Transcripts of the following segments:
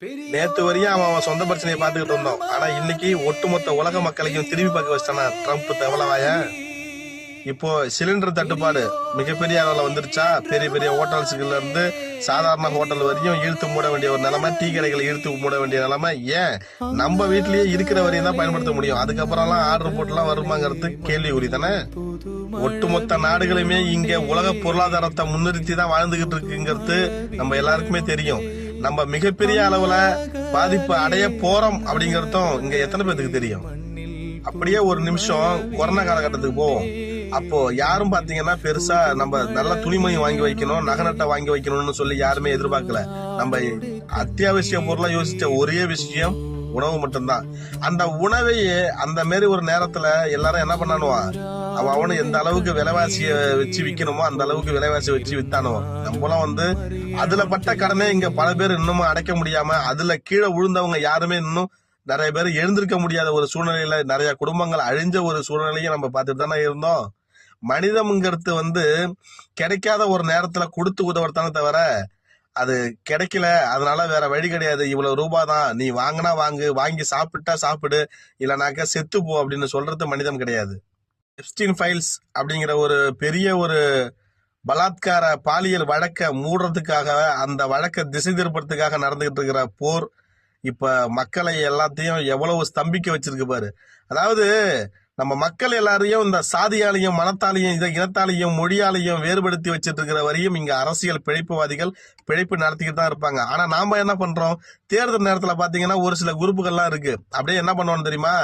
நேத்து வரையும் அவன் சொந்த பிரச்சனையை பார்த்துக்கிட்டு இருந்தோம். ஆனா இன்னைக்கு ஒட்டுமொத்த உலக மக்களையும் திரும்பி பார்க்க வச்சிட்டானா ட்ரம்ப் தவளவாய. இப்போ சிலிண்டர் தட்டுப்பாடு மிகப்பெரிய அளவுல வந்துருச்சா. பெரிய பெரிய ஹோட்டல்ஸுக்குள்ள இருந்து சாதாரண ஹோட்டல் வரையும் இழுத்து மூட வேண்டிய ஒரு நிலைமை, டீ கடைகளை இழுத்து மூட வேண்டிய நிலைமை. ஏன் நம்ம வீட்லயே இருக்கிற வரையும் தான் பயன்படுத்த முடியும், அதுக்கப்புறம்லாம் ஆர்டர் போட்டுலாம் வருமாங்கிறது கேள்விக்குறி தானே. ஒட்டுமொத்த நாடுகளுமே இங்க உலக பொருளாதாரத்தை முன்னிறுத்தி தான் வாழ்ந்துகிட்டு இருக்குங்கிறது நம்ம எல்லாருக்குமே தெரியும். நம்ம மிகப்பெரிய அளவுல பாதிப்பு அடைய போறோம் அப்படிங்கறதும் இங்க எத்தனை பேருக்கு தெரியும். அப்படியே ஒரு நிமிஷம் கொரோனா காலகட்டத்துக்கு போவோம். அப்போ யாரும் பாத்தீங்கன்னா பெருசா நம்ம நல்ல துணிமணி வாங்கி வைக்கணும், நகநட்டை வாங்கி வைக்கணும்னு சொல்லி யாருமே எதிர்பார்க்கல. நம்ம அத்தியாவசிய பொருளா யோசிச்ச ஒரே விஷயம் உணவு மட்டும்தான். அந்த உணவையே அந்த மாரி ஒரு நேரத்துல எல்லாரும் என்ன பண்ணானுவான், அவனு எந்த அளவுக்கு விலைவாசிய வச்சு விக்கணுமோ அந்த அளவுக்கு விலைவாசி வச்சு வித்தானுவோம். நம்மளாம் அதுல பட்ட கடனே இங்க பல பேர் இன்னமும் அடைக்க முடியாம அதுல கீழே விழுந்தவங்க யாருமே இன்னும் நிறைய பேர் எழுந்திருக்க முடியாத ஒரு சூழ்நிலையில நிறைய குடும்பங்கள் அழிஞ்ச ஒரு சூழ்நிலையும் நம்ம பார்த்துட்டு தானே இருந்தோம். மனிதம்ங்கிறது கிடைக்காத ஒரு நேரத்துல கொடுத்து உதவுறதானே தவிர அது கிடைக்கல அதனால வேற வழி கிடையாது, இவ்வளவு ரூபாய் தான், நீ வாங்கினா வாங்கு, வாங்கி சாப்பிட்டா சாப்பிடு, இல்லைனாக்க செத்து போ அப்படின்னு சொல்றது மனிதம் கிடையாது. எப்ஸ்டீன் ஃபைல்ஸ் அப்படிங்கிற ஒரு பெரிய ஒரு பலாத்கார பாலியல் வழக்க மூடுறதுக்காக, அந்த வழக்க திசை திருப்பறதுக்காக நடந்துகிட்டு இருக்கிற போர் இப்ப மக்களை எல்லாத்தையும் எவ்வளவு ஸ்தம்பிக்க வச்சிருக்கு பாரு. அதாவது நம்ம மக்கள் எல்லாரையும் இந்த சாதியாலையும் மனத்தாலையும் இனத்தாலையும் மொழியாலையும் வேறுபடுத்தி வச்சிட்டு இருக்கிற வரையும் இங்க அரசியல் பிழைப்புவாதிகள் பிழைப்பு நடத்திக்கிட்டு தான் இருப்பாங்க. ஆனா நாம என்ன பண்றோம், தேர்தல் நேரத்துல பாத்தீங்கன்னா ஒரு சில குரூப்புகள்லாம் இருக்கு, அப்படியே என்ன பண்ணுவோம் தெரியுமா,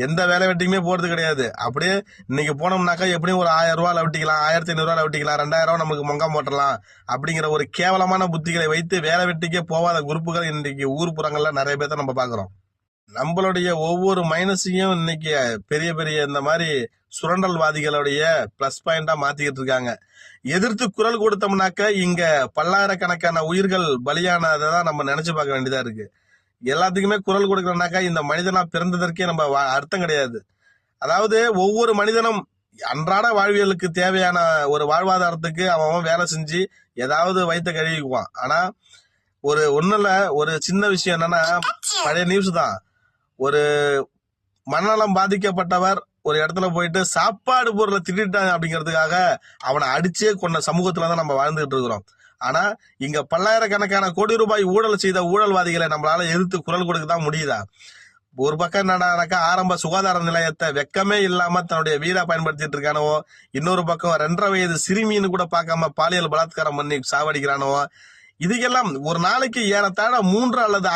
எந்த வேலை வெட்டியுமே போறது கிடையாது. அப்படியே இன்னைக்கு போனோம்னாக்கா எப்படியும் ஒரு 1000 ரூபாய் வெட்டிக்கலாம், 1500 ரூபாய் வெட்டிக்கலாம், 2000 நமக்கு மொங்கம் போட்டலாம் அப்படிங்கிற ஒரு கேவலமான புத்திகளை வைத்து வேலை வெட்டிக்கே போவாத குரூப்புகள் இன்னைக்கு ஊர்புறங்கள்ல நிறைய பேர்த்த நம்ம பாக்குறோம். நம்மளுடைய ஒவ்வொரு மைனஸையும் இன்னைக்கு பெரிய பெரிய இந்த மாதிரி சுரண்டல்வாதிகளுடைய பிளஸ் பாயிண்டா மாத்திக்கிட்டு இருக்காங்க. எதிர்த்து குரல் கொடுத்தோம்னாக்க இங்க பல்லாயிரக்கணக்கான உயிர்கள் பலியானதான் நம்ம நினைச்சு பார்க்க வேண்டியதா இருக்கு. எல்லாத்துக்குமே குரல் கொடுக்கறனாக்கா இந்த மனிதனா பிறந்ததற்கே நம்ம அர்த்தம் கிடையாது. அதாவது ஒவ்வொரு மனிதனும் அன்றாட வாழ்வியலுக்கு தேவையான ஒரு வாழ்வாதாரத்துக்கு அவன் வேலை செஞ்சு ஏதாவது வயிற்ற கழுவிக்குவான். ஆனா ஒண்ணுல ஒரு சின்ன விஷயம் என்னன்னா, பழைய நியூஸ் தான், ஒரு மனநலம் பாதிக்கப்பட்டவர் ஒரு இடத்துல போயிட்டு சாப்பாடு பொருளை திட்டாங்க அப்படிங்கிறதுக்காக அவனை அடிச்சே கொண்ட சமூகத்துலதான் நம்ம வாழ்ந்துகிட்டு இருக்கிறோம். ஆனா இங்க பல்லாயிரக்கணக்கான கோடி ரூபாய் ஊழல் செய்த ஊழல்வாதிகளை நம்மளால எதிர்த்து குரல் கொடுக்க தான் முடியுதா? ஒரு பக்கம் என்னடானாக்கா ஆரம்ப சுகாதார நிலையத்தை வெக்கமே இல்லாம தன்னுடைய வீரா பயன்படுத்திட்டு இருக்கானவோ, இன்னொரு பக்கம் 2.5 வயது சிறுமின்னு கூட பார்க்காம பாலியல் பலாத்காரம் பண்ணி சாவடிக்கிறானவோ. இதுக்கெல்லாம் ஒரு நாளைக்கு ஏறத்தாழ 3 அல்லது